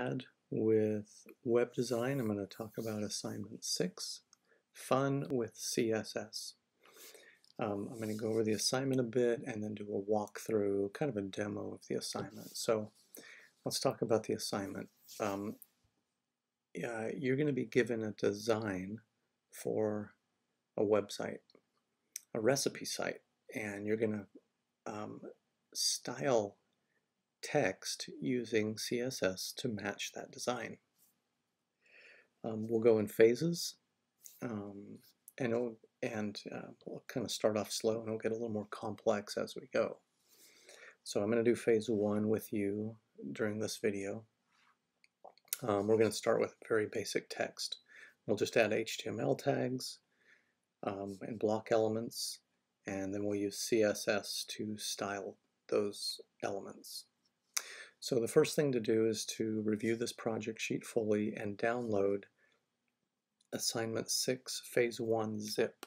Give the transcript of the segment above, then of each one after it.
undergrad with web design. I'm going to talk about assignment 6, fun with CSS. I'm going to go over the assignment a bit and then do a walkthrough, kind of a demo of the assignment. So let's talk about the assignment. You're going to be given a design for a website, a recipe site, and you're going to style text using CSS to match that design. We'll go in phases, and we'll kind of start off slow and it'll get a little more complex as we go. So I'm going to do phase 1 with you during this video. We're going to start with very basic text. We'll just add HTML tags and block elements, and then we'll use CSS to style those elements. So the first thing to do is to review this project sheet fully and download assignment 6 phase 1 zip.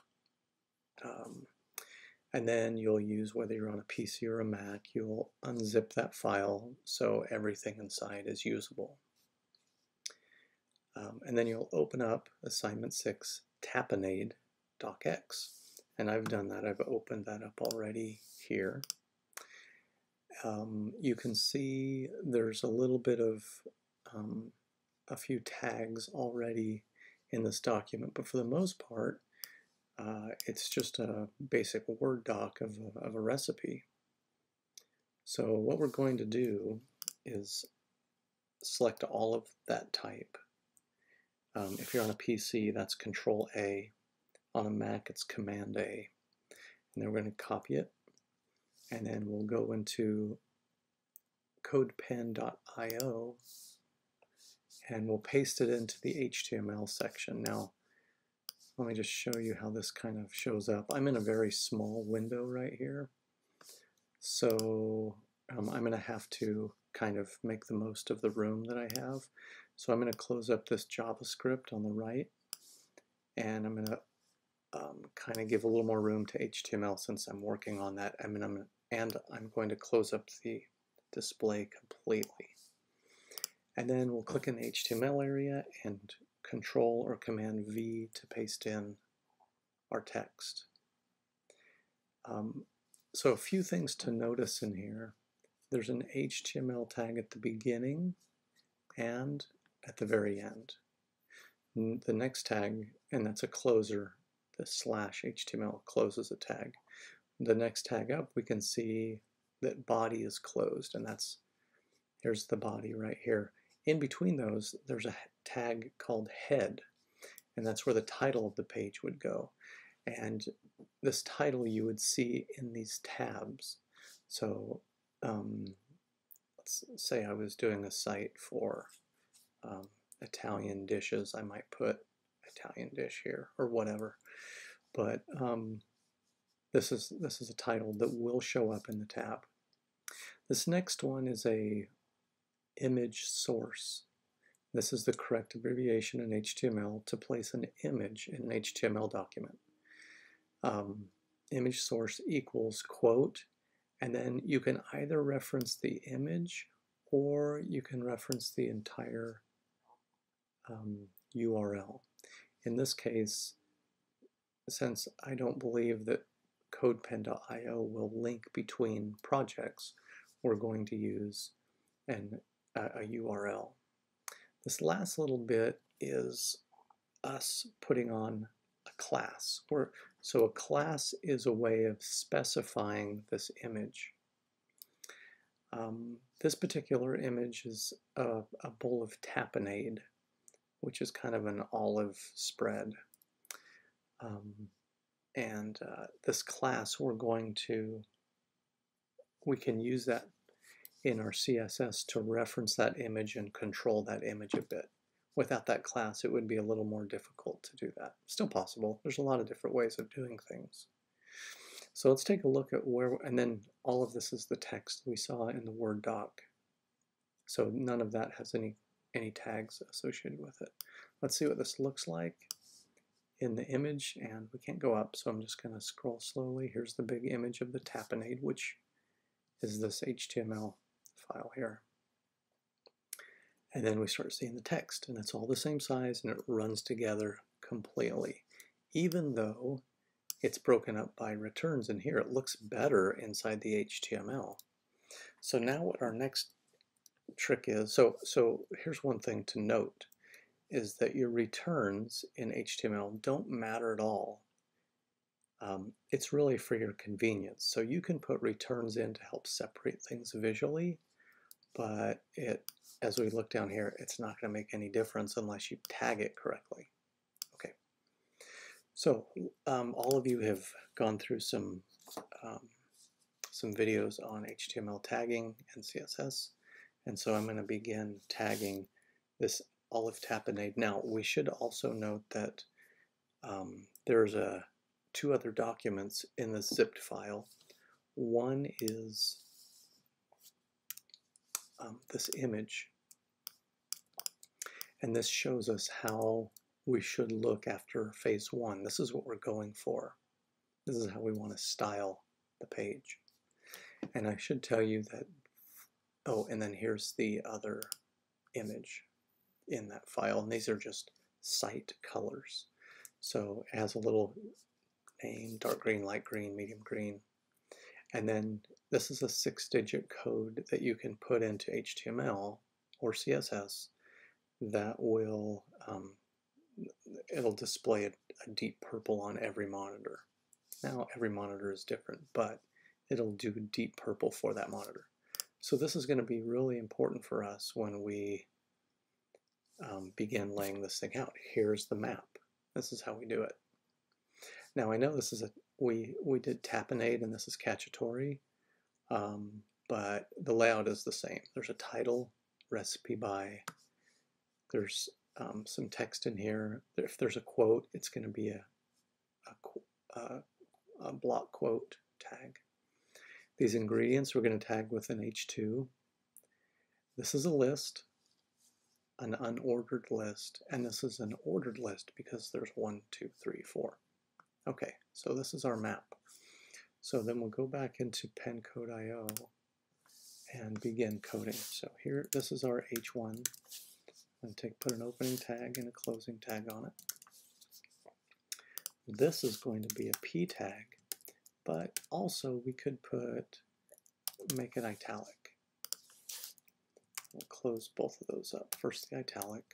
And then you'll use, whether you're on a PC or a Mac, you'll unzip that file so everything inside is usable. And then you'll open up assignment 6 tapenade.docx. And I've done that. I've opened that up already here. You can see there's a little bit of a few tags already in this document, but for the most part it's just a basic Word doc of a recipe. So what we're going to do is select all of that type. If you're on a PC, that's Control A. On a Mac, it's Command A. And then we're going to copy it, and then we'll go into codepen.io and we'll paste it into the HTML section. Now, let me just show you how this kind of shows up. I'm in a very small window right here, so I'm going to have to kind of make the most of the room that I have. So I'm going to close up this JavaScript on the right, and I'm going to kind of give a little more room to HTML since I'm working on that. I'm going to close up the display completely. And then we'll click in the HTML area and Control or Command V to paste in our text. So a few things to notice in here. There's an HTML tag at the beginning and at the very end. The next tag, and that's a closer, the /HTML closes a tag. The next tag up, we can see that body is closed, and here's the body right here. In between those, there's a tag called head, and that's where the title of the page would go. And this title you would see in these tabs. So let's say I was doing a site for Italian dishes. I might put Italian dish here or whatever. But this is a title that will show up in the tab. This next one is a image source. This is the correct abbreviation in HTML to place an image in an HTML document. Image source equals quote, and then you can either reference the image or you can reference the entire URL. In this case, since I don't believe that codepen.io will link between projects, we're going to use a URL. This last little bit is us putting on a class. So a class is a way of specifying this image. This particular image is a bowl of tapenade, which is kind of an olive spread. This class, we can use that in our CSS to reference that image and control that image a bit. Without that class, it would be a little more difficult to do that. Still possible. There's a lot of different ways of doing things. So let's take a look at and then all of this is the text we saw in the Word doc. So none of that has any tags associated with it. Let's see what this looks like in the image, and we can't go up, so I'm just going to scroll slowly. Here's the big image of the tapenade, which is this HTML file here. And then we start seeing the text, and it's all the same size, and it runs together completely. Even though it's broken up by returns in here, it looks better inside the HTML. So now what our next trick is, so here's one thing to note, is that your returns in HTML don't matter at all. It's really for your convenience. So you can put returns in to help separate things visually, but as we look down here, it's not going to make any difference unless you tag it correctly. Okay, so all of you have gone through some videos on HTML tagging and CSS, and so I'm going to begin tagging this olive tapenade. Now, we should also note that there's two other documents in this zipped file. One is this image, and this shows us how we should look after phase one. This is what we're going for. This is how we want to style the page. And I should tell you that, oh, and then here's the other image in that file, and these are just site colors. So it has a little name, dark green, light green, medium green, and then this is a 6-digit code that you can put into HTML or CSS that will it'll display a deep purple on every monitor. Now every monitor is different, but it'll do deep purple for that monitor. So this is going to be really important for us when we begin laying this thing out. Here's the map. This is how we do it. Now I know this is we did tapenade and this is cacciatore, but the layout is the same. There's a title, recipe by, there's some text in here. If there's a quote, it's going to be a block quote tag. These ingredients we're going to tag with an H2. This is a list, an unordered list, and this is an ordered list because there's 1, 2, 3, 4. Okay, so this is our map. So then we'll go back into pencode.io and begin coding. So here, this is our H1. I'm going to put an opening tag and a closing tag on it. This is going to be a P tag, but also we could make it italic. We'll close both of those up. First the italic,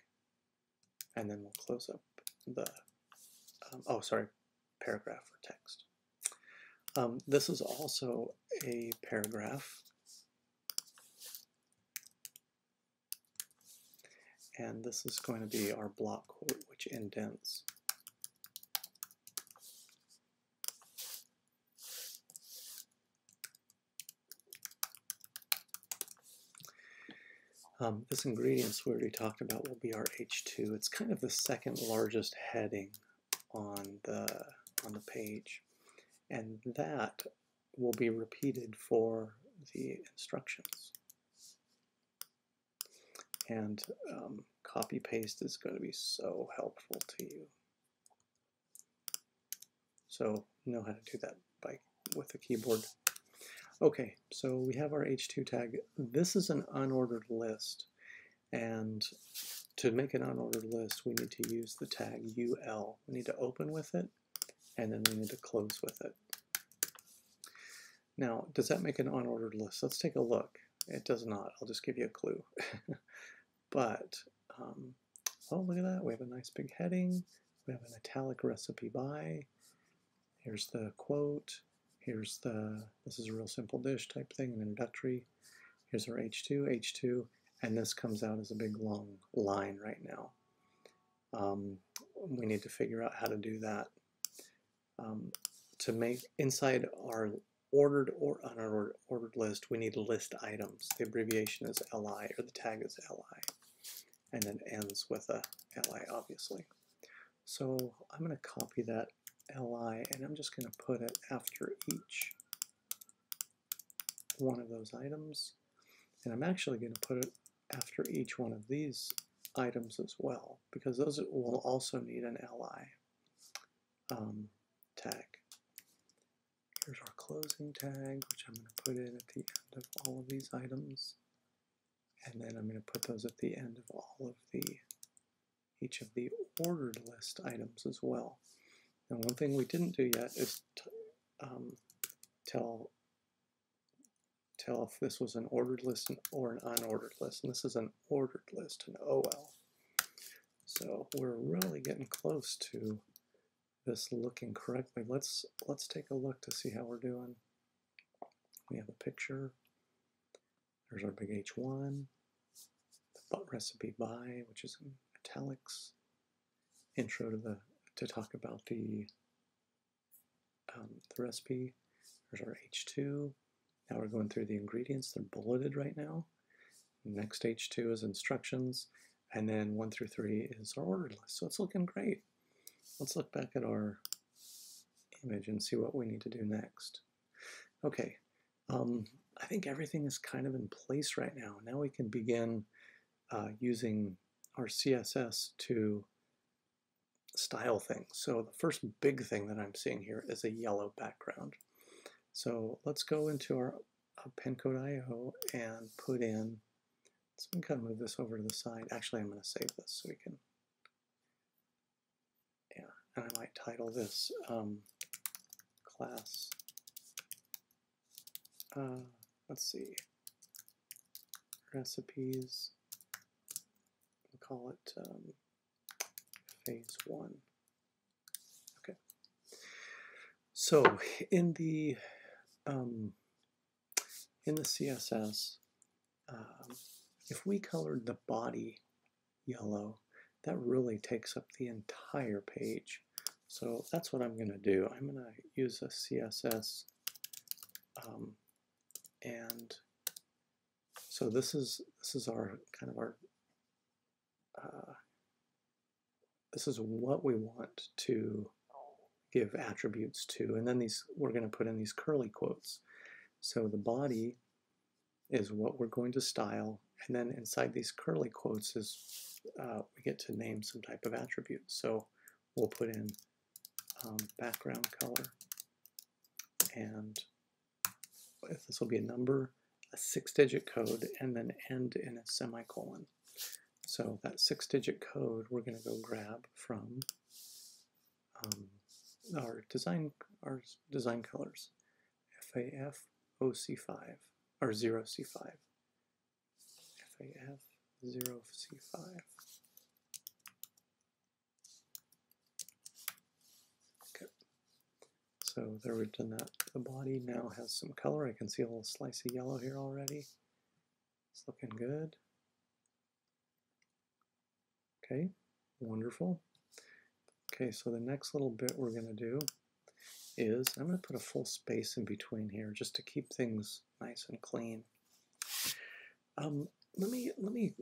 and then we'll close up the, paragraph or text. This is also a paragraph, and this is going to be our block quote, which indents. This ingredients we already talked about will be our H2. It's kind of the second largest heading on the page, and that will be repeated for the instructions. And copy paste is going to be so helpful to you. So know how to do that with the keyboard. Okay, so we have our H2 tag. This is an unordered list, and to make an unordered list we need to use the tag UL. We need to open with it, and then we need to close with it. Now, does that make an unordered list? Let's take a look. It does not. I'll just give you a clue. But, oh, look at that. We have a nice big heading. We have an italic recipe by. Here's the quote. Here's this is a real simple dish type thing, an introductory. Here's our H2, and this comes out as a big long line right now. We need to figure out how to do that. To make inside our ordered or unordered list, we need list items. The abbreviation is LI, or the tag is LI, and it ends with a LI, obviously. So I'm going to copy that LI, and I'm just going to put it after each one of those items, and I'm actually going to put it after each one of these items as well, because those will also need an LI tag. Here's our closing tag, which I'm going to put in at the end of all of these items, And then I'm going to put those at the end of all of each of the ordered list items as well. And one thing we didn't do yet is tell if this was an ordered list or an unordered list. And this is an ordered list, an OL. So we're really getting close to this looking correctly. Let's take a look to see how we're doing. We have a picture. There's our big H1, the recipe by, which is in italics. Intro to talk about the recipe. There's our H2. Now we're going through the ingredients. They're bulleted right now. Next H2 is instructions, and then 1 through 3 is our ordered list. So it's looking great. Let's look back at our image and see what we need to do next. Okay, I think everything is kind of in place right now. Now we can begin using our CSS to style things. So the first big thing that I'm seeing here is a yellow background. So let's go into our pencode.io and put in, so we can kind of move this over to the side. Actually, I'm going to save this so we can, yeah, and I might title this class, let's see, recipes, we'll call it phase 1. Okay. So in the CSS, if we colored the body yellow, that really takes up the entire page. So that's what I'm going to do. I'm going to use a CSS, and so this is our kind of our this is what we want to give attributes to, and then we're going to put in these curly quotes. So the body is what we're going to style, and then inside these curly quotes is we get to name some type of attribute. So we'll put in background color, and this will be a number, a 6-digit code, and then end in a semicolon. So that 6-digit code we're going to go grab from our design colors, FAF OC5 or 0C5, FAF 0C5. Okay, so there we've done that. The body now has some color. I can see a little slice of yellow here already. It's looking good. Okay, wonderful. Okay, so the next little bit we're going to do is I'm going to put a full space in between here just to keep things nice and clean. Let me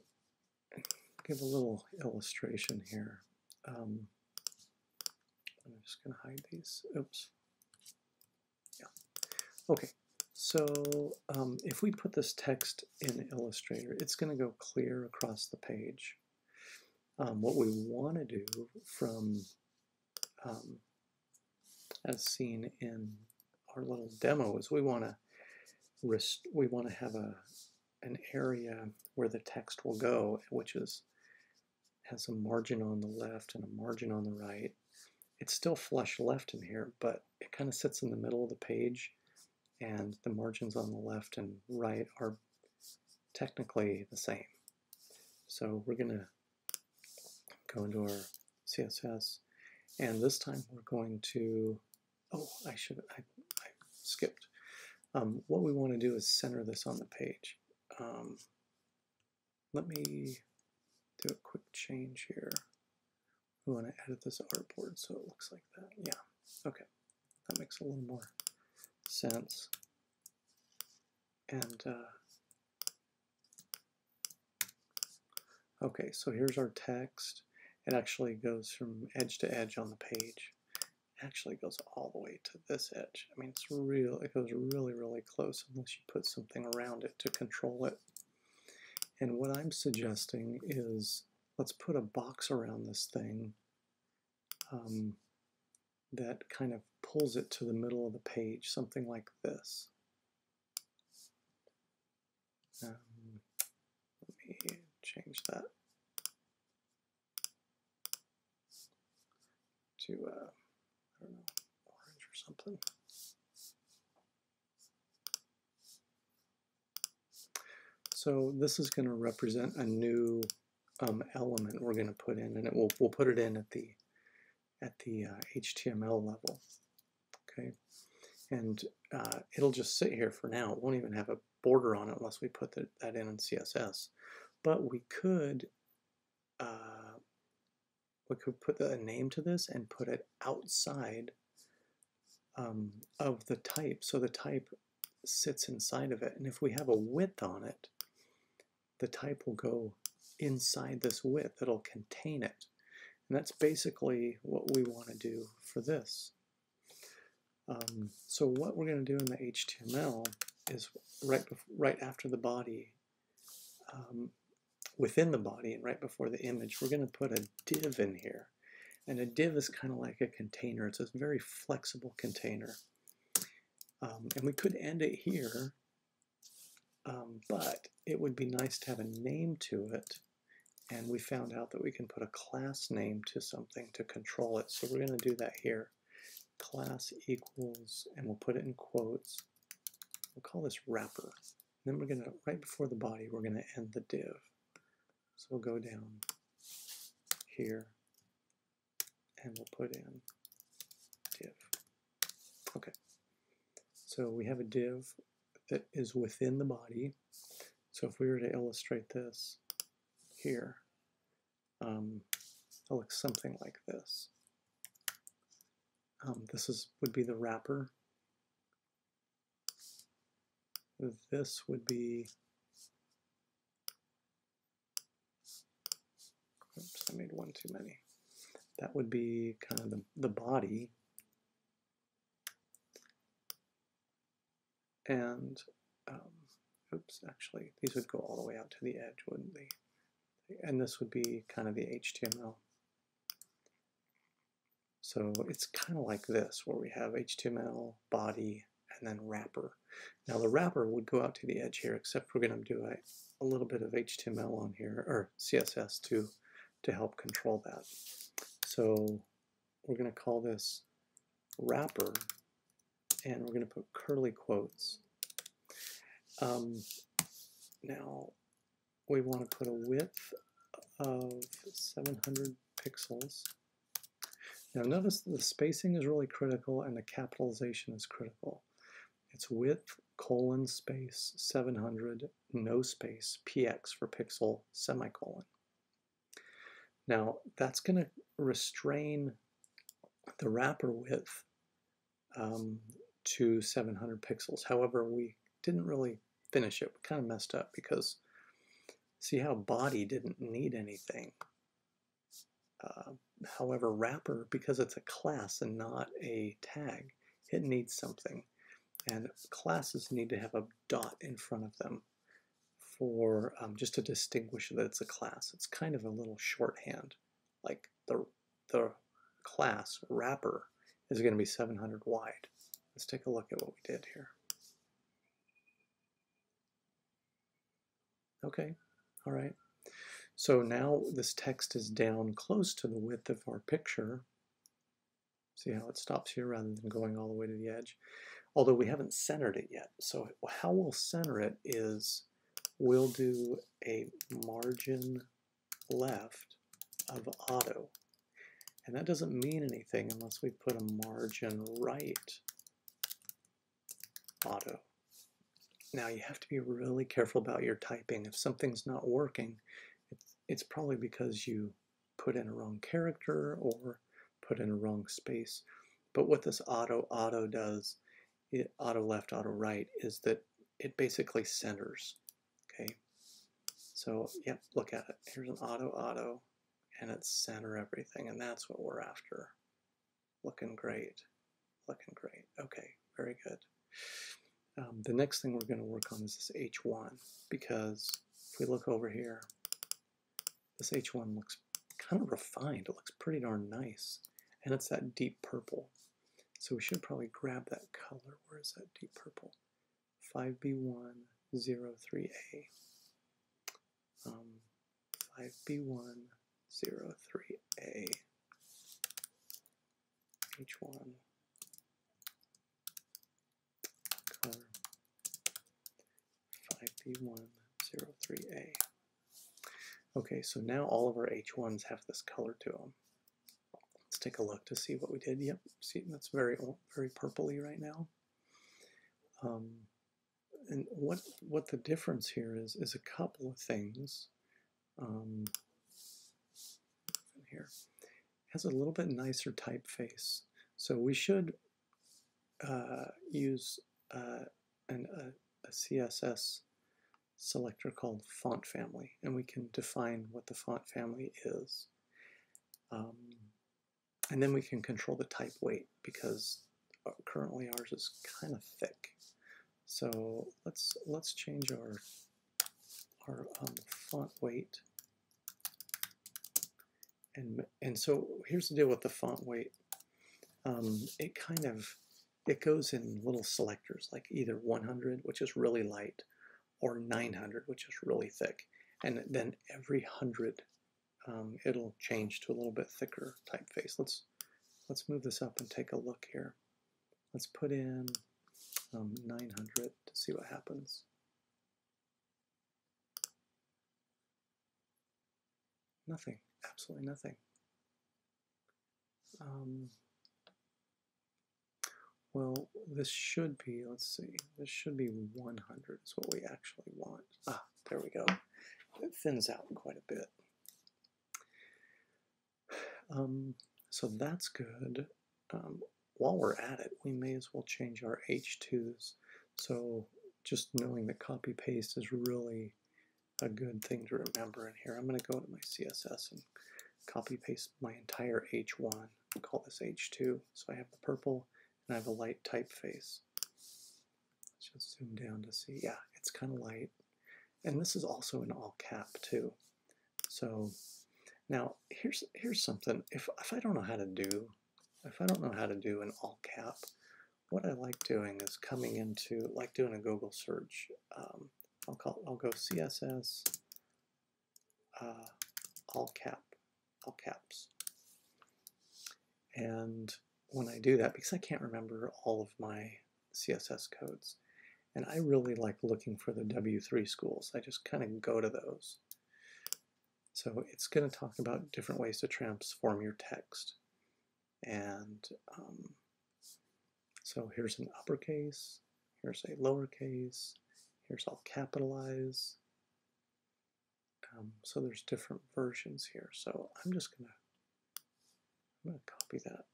give a little illustration here. I'm just going to hide these. Oops. Yeah. Okay. So if we put this text in Illustrator, it's going to go clear across the page. What we want to do from, as seen in our little demo, is we want to have an area where the text will go, which has a margin on the left and a margin on the right. It's still flush left in here, but it kind of sits in the middle of the page, and the margins on the left and right are technically the same. So we're going to go into our CSS, and this time we're going to, oh, I skipped. What we want to do is center this on the page. Let me do a quick change here. We want to edit this artboard so it looks like that. Yeah, okay, that makes a little more sense. And okay, so here's our text. It actually goes from edge to edge on the page. It actually goes all the way to this edge. I mean, it goes really, really close unless you put something around it to control it. And what I'm suggesting is, let's put a box around this thing that kind of pulls it to the middle of the page, something like this. Let change that to, I don't know, orange or something. So this is going to represent a new element we're going to put in, and we'll put it in at the HTML level. Okay, and it'll just sit here for now. It won't even have a border on it unless we put that in CSS. But we could put a name to this and put it outside of the type, so the type sits inside of it. And if we have a width on it, the type will go inside this width. It'll contain it. And that's basically what we want to do for this. So what we're going to do in the HTML is right after the body, within the body and right before the image, we're going to put a div in here. And a div is kind of like a container. It's a very flexible container. And we could end it here, but it would be nice to have a name to it. And we found out that we can put a class name to something to control it. So we're going to do that here. Class equals, and we'll put it in quotes. We'll call this wrapper. And then we're going to, right before the body, we're going to end the div. So we'll go down here, and we'll put in div. Okay. So we have a div that is within the body. So if we were to illustrate this here, it looks something like this. This would be the wrapper. This would be, oops, I made one too many. That would be kind of the body. And, oops, actually, these would go all the way out to the edge, wouldn't they? And this would be kind of the HTML. So it's kind of like this, where we have HTML, body, and then wrapper. Now the wrapper would go out to the edge here, except we're going to do a little bit of HTML on here, or CSS to help control that. So we're going to call this wrapper, and we're going to put curly quotes. Now we want to put a width of 700 pixels. Now notice the spacing is really critical and the capitalization is critical. It's width, colon, space, 700, no space, px for pixel, semicolon. Now that's going to restrain the wrapper width to 700 pixels. However, we didn't really finish it. We kind of messed up because see how body didn't need anything. However, wrapper, because it's a class and not a tag, it needs something. And classes need to have a dot in front of them for just to distinguish that it's a class. It's kind of a little shorthand. Like the class wrapper is going to be 700 wide. Let's take a look at what we did here. Okay, all right. So now this text is down close to the width of our picture. See how it stops here rather than going all the way to the edge? Although we haven't centered it yet. So how we'll center it is we'll do a margin left of auto. And that doesn't mean anything unless we put a margin right auto. Now you have to be really careful about your typing. If something's not working, it's probably because you put in a wrong character or put in a wrong space. But what this auto does, auto left, auto right, is that it basically centers. Okay, so yep, look at it. Here's an auto, and it's center everything, and that's what we're after. Looking great, looking great. Okay, very good. The next thing we're going to work on is this H1, because if we look over here, this H1 looks kind of refined. It looks pretty darn nice, and it's that deep purple. So we should probably grab that color. Where is that deep purple? 5B103A. 5B103A, H1, color 5B103A. Okay, so now all of our H1s have this color to them. Let's take a look to see what we did. Yep, see, that's very purpley right now. And what the difference here is a couple of things. Here it has a little bit nicer typeface, so we should use a CSS selector called font family, and we can define what the font family is. And then we can control the type weight, because currently ours is kind of thick. So let's change our font weight. And so here's the deal with the font weight. It goes in little selectors, like either 100, which is really light, or 900, which is really thick. And then every 100, it'll change to a little bit thicker typeface. Let's move this up and take a look here. Let's put in 900 to see what happens. Nothing, absolutely nothing. Well, this should be, let's see, this should be 100 is what we actually want. Ah, there we go. It thins out quite a bit. So that's good. While we're at it, we may as well change our H2s. So just knowing that copy paste is really a good thing to remember in here. I'm going to go to my CSS and copy paste my entire H1 and call this H2. So I have the purple and I have a light typeface. Let's just zoom down to see. Yeah, it's kind of light. And this is also in all cap too. So now here's something. If I don't know how to do, an all cap, what I like doing is coming into, like doing a Google search. I'll go CSS all caps. And when I do that, because I can't remember all of my CSS codes, and I really like looking for the W3 schools, I just kind of go to those. So it's going to talk about different ways to transform your text. And so here's an uppercase, here's a lowercase, here's all capitalize. So there's different versions here. So I'm gonna copy that,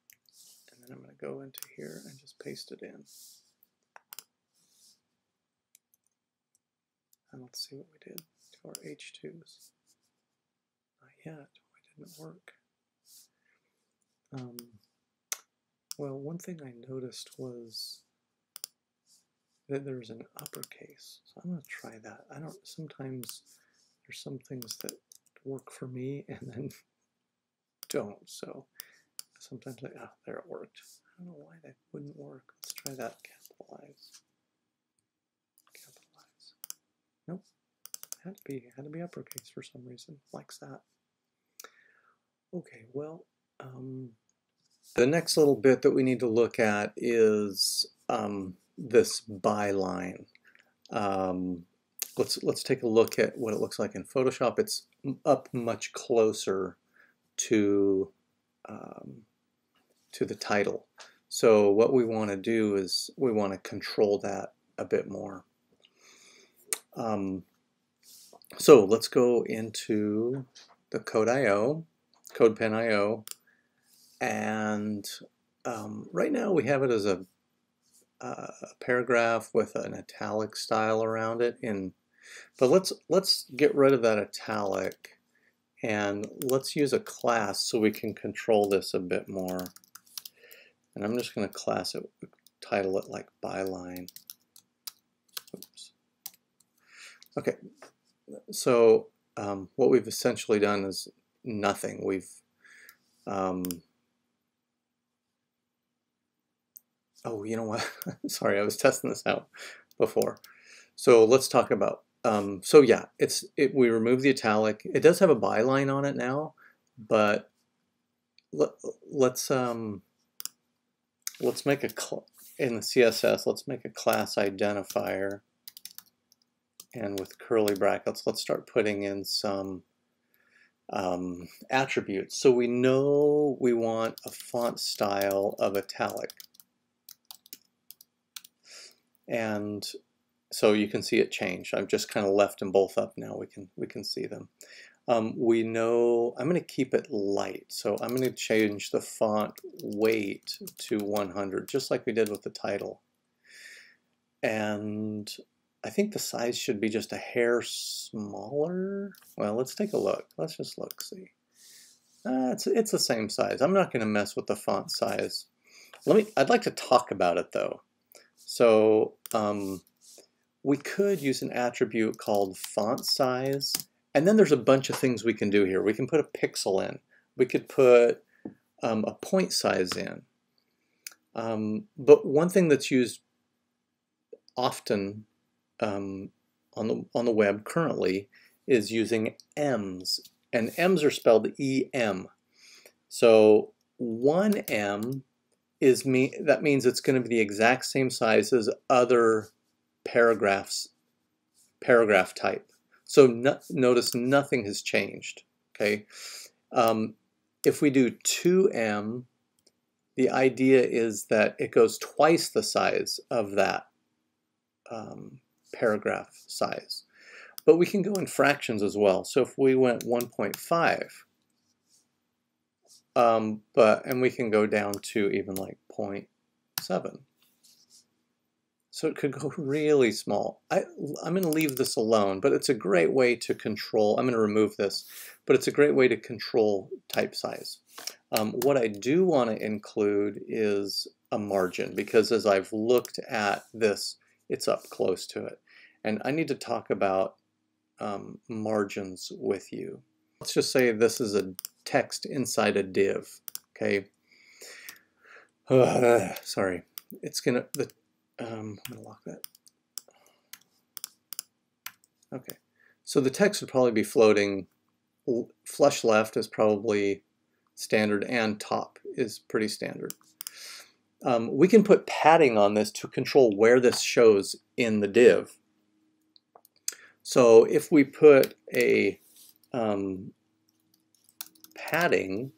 and then I'm gonna go into here and just paste it in. And let's see what we did to our H2s. Not yet. Why didn't it work? Well, one thing I noticed was that there's an uppercase. So I'm going to try that. Sometimes there's some things that work for me and then don't. So sometimes there it worked. I don't know why that wouldn't work. Let's try that. Capitalize. Nope. Had to be uppercase for some reason. Likes that. Okay, well, the next little bit that we need to look at is this byline. Let's take a look at what it looks like in Photoshop. It's up much closer to the title. So what we want to do is we want to control that a bit more. So let's go into the CodePen.io, and right now we have it as a paragraph with an italic style around it. But let's get rid of that italic, and let's use a class so we can control this a bit more. And I'm just going to title it like byline. Oops. Okay, so what we've essentially done is nothing. We've oh, you know what? Sorry, I was testing this out before. So let's talk about So yeah, we remove the italic. It does have a byline on it now, but let's make in the CSS. Let's make a class identifier, and with curly brackets, let's start putting in some attributes. So we know we want a font style of italic, and so you can see it change. I've just kind of left them both up now. We can see them. We know I'm going to keep it light, so I'm going to change the font weight to 100, just like we did with the title. And I think the size should be just a hair smaller. Well, let's take a look. Let's just look, see. It's the same size. I'm not going to mess with the font size. I'd like to talk about it though. So we could use an attribute called font size, and then there's a bunch of things we can do here. We can put a pixel in. We could put a point size in. But one thing that's used often on the web currently is using ems, and ems are spelled E-M. So 1em that means it's going to be the exact same size as other paragraph type. So notice nothing has changed. Okay, if we do 2em, the idea is that it goes twice the size of that paragraph size. But we can go in fractions as well. So if we went 1.5, and we can go down to even like 0.7. So it could go really small. I'm going to leave this alone, but it's a great way to control. I'm going to remove this, but it's a great way to control type size. What I do want to include is a margin, because as I've looked at this, it's up close to it. And I need to talk about margins with you. Let's just say this is a text inside a div. Okay. Sorry. It's gonna. I'm gonna lock that. Okay. So the text would probably be floating. Flush left is probably standard, and top is pretty standard. We can put padding on this to control where this shows in the div. So if we put a padding,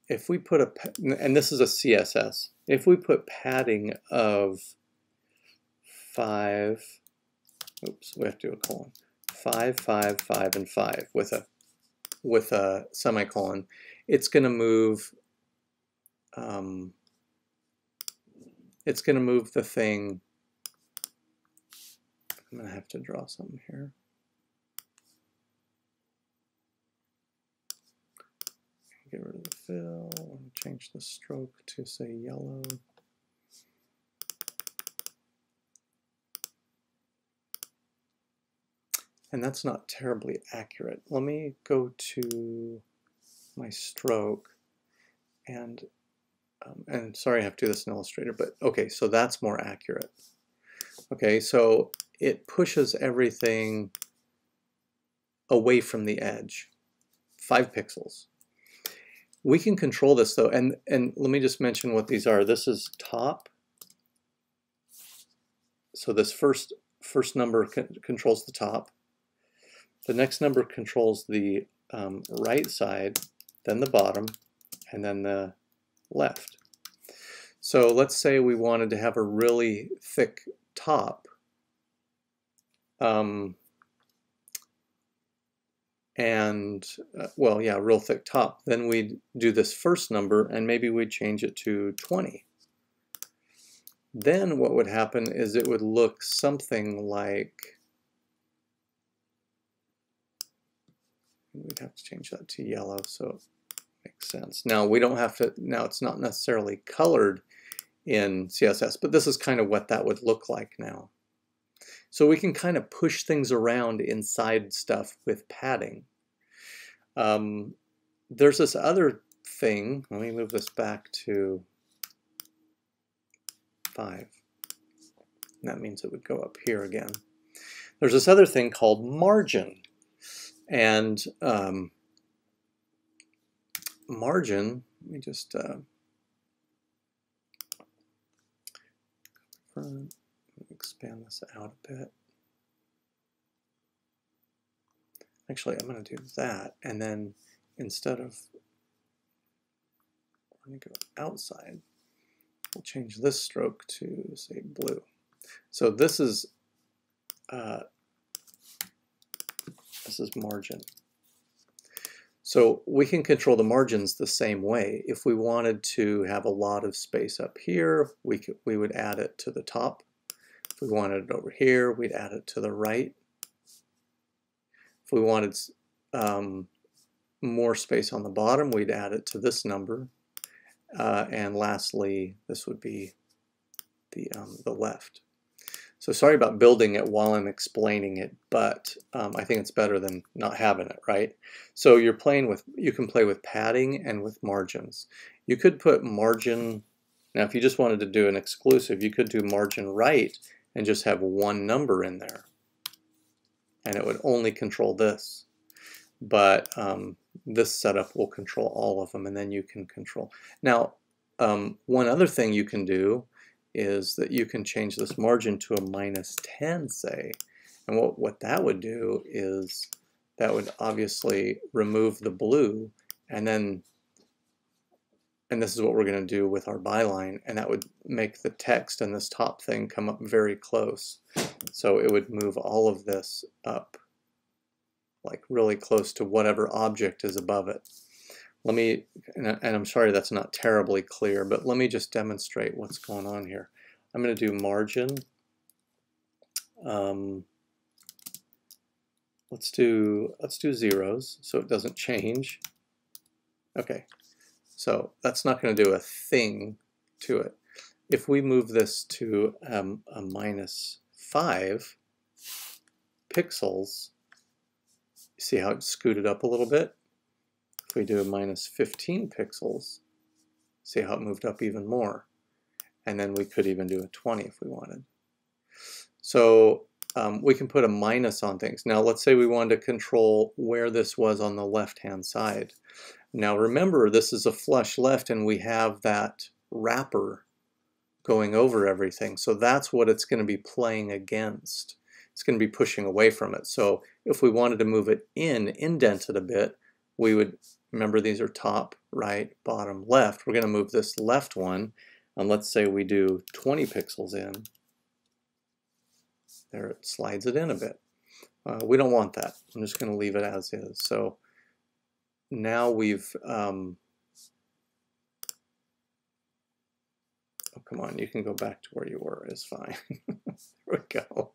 if we put and this is a CSS, if we put padding of 5, oops, we have to do a colon, 5, 5, 5, and 5 with a semicolon, it's going to move. It's going to move the thing. I'm going to have to draw something here. Get rid of the fill and change the stroke to say yellow. And that's not terribly accurate. Let me go to my stroke and sorry I have to do this in Illustrator, but okay, so that's more accurate. Okay, so it pushes everything away from the edge, 5 pixels. We can control this though, and let me just mention what these are. This is top. So this first number controls the top. The next number controls the right side, then the bottom, and then the left. So let's say we wanted to have a really thick top. Well, yeah, real thick top. Then we'd do this first number, and maybe we'd change it to 20. Then what would happen is it would look something like, we'd have to change that to yellow so it makes sense. Now we don't have to, now it's not necessarily colored in CSS, but this is kind of what that would look like now. So we can kind of push things around inside stuff with padding. There's this other thing, let me move this back to 5. And that means it would go up here again. There's this other thing called margin. And margin, let me just expand this out a bit. Actually, I'm going to do that, and then instead of, I'm going to go outside, we'll change this stroke to, say, blue. So this is margin. So we can control the margins the same way. If we wanted to have a lot of space up here, we would add it to the top. If we wanted it over here, we'd add it to the right. If we wanted more space on the bottom, we'd add it to this number. And lastly, this would be the left. So sorry about building it while I'm explaining it, but I think it's better than not having it, right? So you can play with padding and with margins. You could put margin, now if you just wanted to do an exclusive, you could do margin right and just have one number in there. And it would only control this. But this setup will control all of them, and then you can control. Now, one other thing you can do is that you can change this margin to a -10, say. And what that would do is that would obviously remove the blue, and this is what we're going to do with our byline, and that would make the text and this top thing come up very close. So it would move all of this up like really close to whatever object is above it. Let me, and I'm sorry that's not terribly clear, but let me just demonstrate what's going on here. I'm going to do margin. Let's do zeros so it doesn't change. Okay, so that's not going to do a thing to it. If we move this to a -5 pixels, see how it scooted up a little bit? If we do a -15 pixels, see how it moved up even more. And then we could even do a 20 if we wanted. So we can put a minus on things. Now let's say we wanted to control where this was on the left-hand side. Now remember, this is a flush left and we have that wrapper going over everything. So that's what it's going to be playing against. It's going to be pushing away from it. So if we wanted to move it indent it a bit, we would, remember these are top, right, bottom, left. We're going to move this left one, and let's say we do 20 pixels in. There it slides it in a bit. We don't want that. I'm just going to leave it as is. So now we've, oh come on, you can go back to where you were, it's fine. There we go.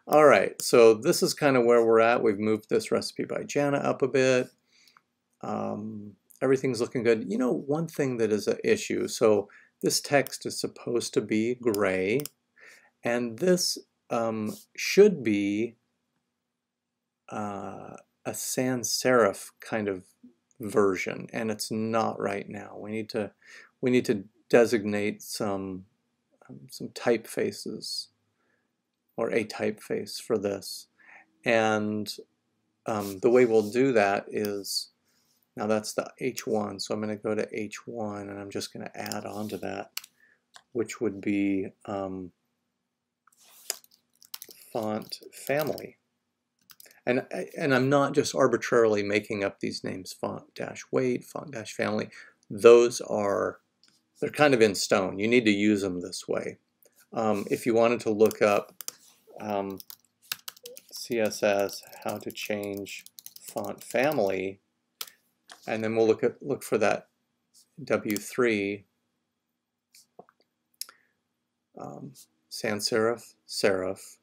All right, so this is kind of where we're at. We've moved this recipe by Jana up a bit. Everything's looking good. You know, one thing that is an issue, so this text is supposed to be gray, and this should be a sans serif kind of version, and it's not right now. We need to designate some typefaces or a typeface for this, and the way we'll do that is, now that's the H1, so I'm going to go to H1 and I'm just going to add on to that, which would be font family. And I'm not just arbitrarily making up these names, font-weight, font-family. Those are, they're kind of in stone. You need to use them this way. If you wanted to look up CSS, how to change font family, and then we'll look for that W3, sans serif, serif.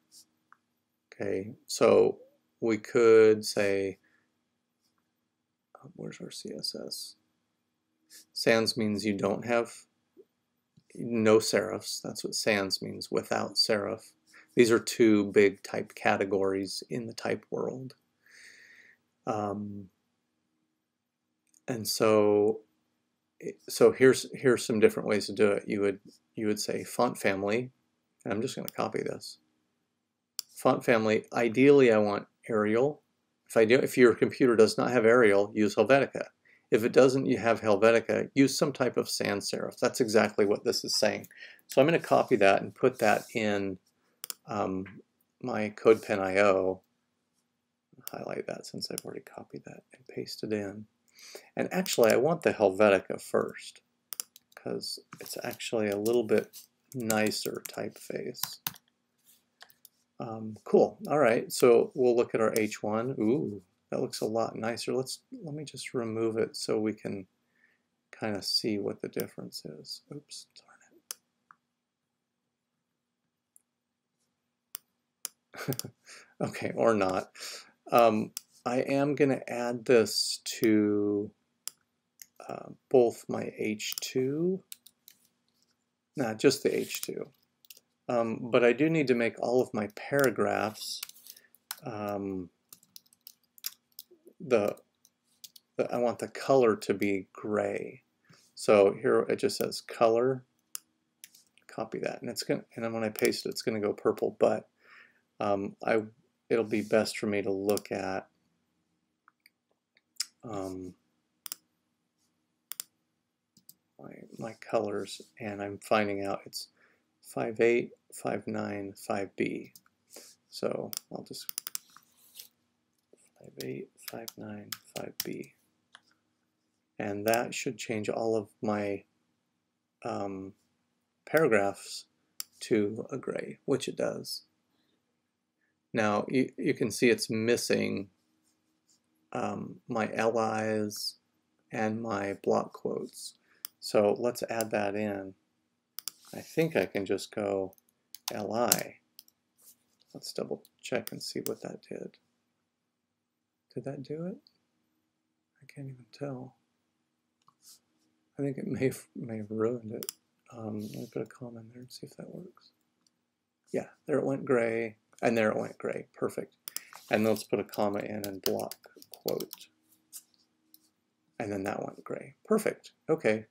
Okay, so we could say, where's our CSS? Sans means you don't have no serifs. That's what sans means, without serif. These are two big type categories in the type world. And so so here's some different ways to do it. You would say font family, and I'm just going to copy this. Font family, ideally I want Arial. If your computer does not have Arial, use Helvetica. If it doesn't, you have Helvetica, use some type of sans serif. That's exactly what this is saying. So I'm going to copy that and put that in my CodePen.io. Highlight that since I've already copied that and paste it in. And actually I want the Helvetica first because it's actually a little bit nicer typeface. Cool. All right, so we'll look at our H1. Ooh, that looks a lot nicer. Let me just remove it so we can kind of see what the difference is. Oops, darn it. Okay, or not. I am going to add this to both my H2, just the H2. But I do need to make all of my paragraphs I want the color to be gray. So here it just says color. Copy that, and then when I paste it, it's going to go purple. But it'll be best for me to look at my colors, and I'm finding out it's 5.8, 5.9, 5B. So I'll just 5.8, 5.9, 5B. And that should change all of my paragraphs to a gray, which it does. Now you can see it's missing my LIs and my block quotes. So let's add that in. I think I can just go LI. Let's double check and see what that did. Did that do it? I can't even tell. I think it may have ruined it. Let me put a comma in there and see if that works. Yeah, there it went gray, and there it went gray. Perfect. And let's put a comma in and block quote. And then that went gray. Perfect. Okay.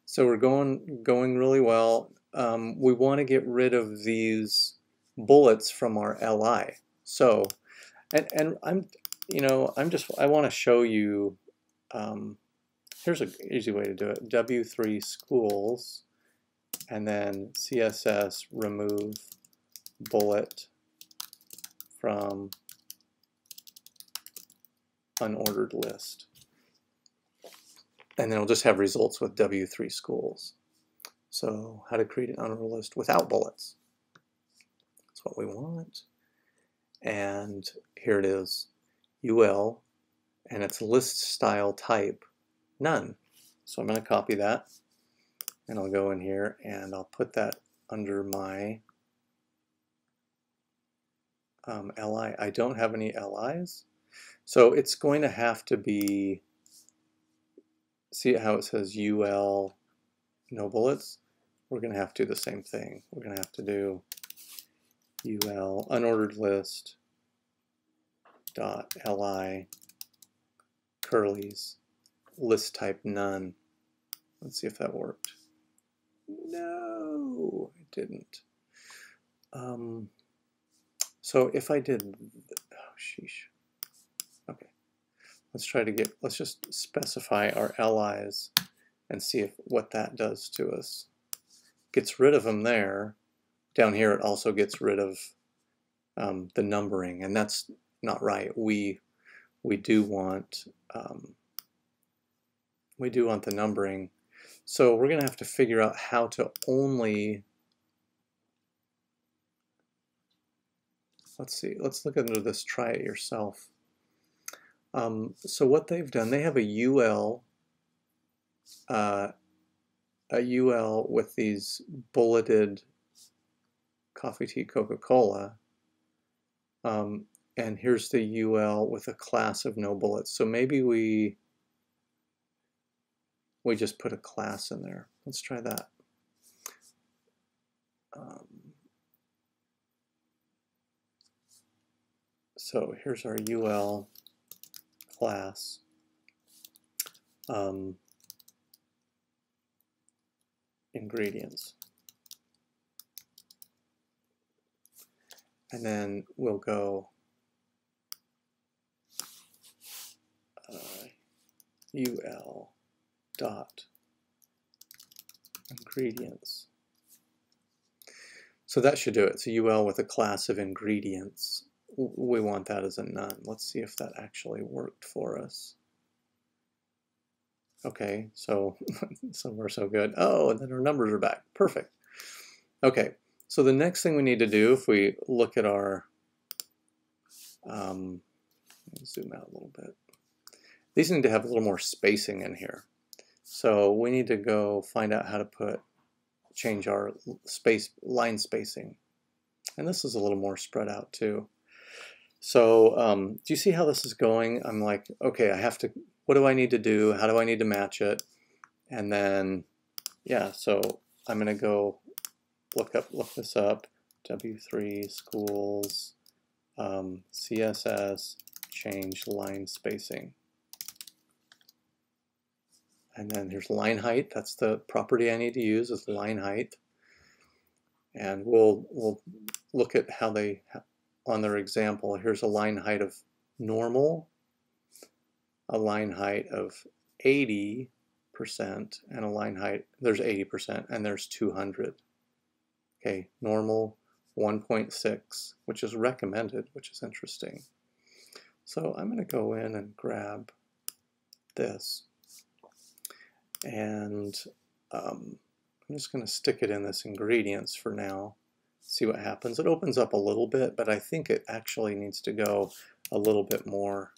So we're going really well. We want to get rid of these bullets from our LI. So, and I want to show you. Here's an easy way to do it. W3 schools, and then CSS remove bullet from unordered list. And then we'll just have results with W3 schools. So how to create an unordered list without bullets. That's what we want. And here it is, UL, and it's list style type, none. So I'm going to copy that, and I'll go in here and I'll put that under my LI. I don't have any LIs, so it's going to have to be, see how it says UL no bullets? We're going to have to do the same thing. We're going to have to do UL unordered list dot LI curlies list type none. Let's see if that worked. No, it didn't. So if I did, oh sheesh. Okay, let's just specify our LIs and see what that does to us. Gets rid of them there. Down here it also gets rid of the numbering, and that's not right. We do want the numbering. So we're going to have to figure out how to only, let's see, let's look into this, try it yourself. So what they've done, they have a UL with these bulleted coffee, tea, Coca-Cola, and here's the UL with a class of no bullets. So maybe we just put a class in there. Let's try that. So here's our UL class. ingredients. And then we'll go ul dot ingredients. So that should do it. So ul with a class of ingredients. We want that as a none. Let's see if that actually worked for us. Okay, so so far so good. Oh, and then our numbers are back. Perfect. Okay, so the next thing we need to do, if we look at our, zoom out a little bit. These need to have a little more spacing in here. So we need to go find out how to change our line spacing. And this is a little more spread out too. So do you see how this is going? I'm like, okay, what do I need to do? How do I need to match it? And then, yeah, so I'm gonna go look this up, W3 schools, CSS, change line spacing. And then here's line height. That's the property I need to use, is line height. And we'll look at how they, on their example, here's a line height of normal, a line height of 80%, and a line height, there's 80%, and there's 200. Okay, normal 1.6, which is recommended, which is interesting. So I'm going to go in and grab this. And I'm just going to stick it in this ingredients for now, see what happens. It opens up a little bit, but I think it actually needs to go a little bit more.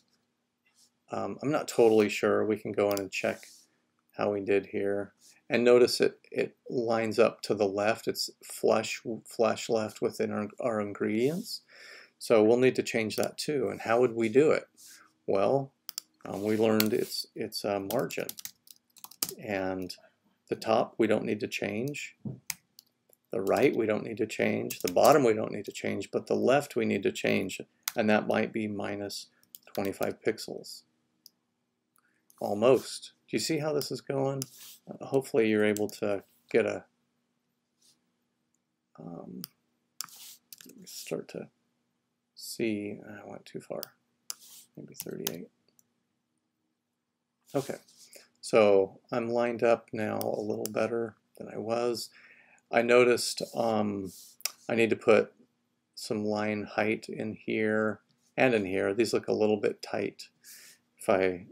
I'm not totally sure. We can go in and check how we did here. And notice it lines up to the left. It's flush left within our ingredients. So we'll need to change that too. And how would we do it? Well, we learned it's margin. And the top we don't need to change. The right we don't need to change. The bottom we don't need to change. But the left we need to change. And that might be minus 25 pixels. Almost. Do you see how this is going? Hopefully you're able to get a start to see. I went too far. Maybe 38. Okay. So I'm lined up now a little better than I was. I noticed I need to put some line height in here and in here. These look a little bit tight if I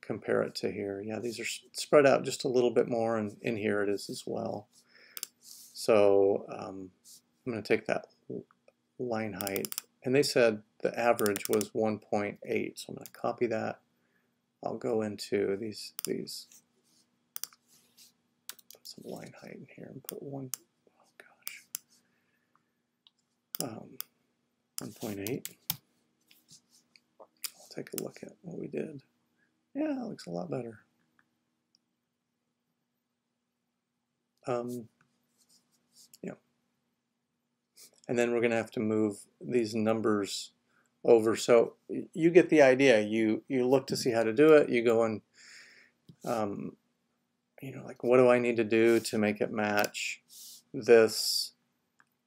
compare it to here. Yeah, these are spread out just a little bit more, and in here it is as well. So I'm going to take that line height, and they said the average was 1.8, so I'm going to copy that. I'll go into these put some line height in here and put 1.8. I'll take a look at what we did. Yeah, it looks a lot better. Yeah. And then we're going to have to move these numbers over. So you get the idea. You look to see how to do it. You go and, you know, like, what do I need to do to make it match this?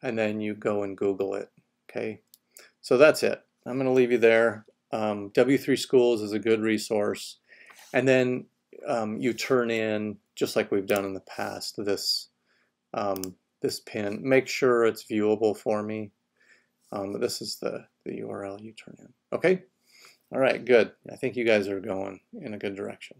And then you go and Google it. Okay. So that's it. I'm going to leave you there. W3 Schools is a good resource. And then you turn in, just like we've done in the past, this this pin. Make sure it's viewable for me. This is the URL you turn in. Okay? All right, good. I think you guys are going in a good direction.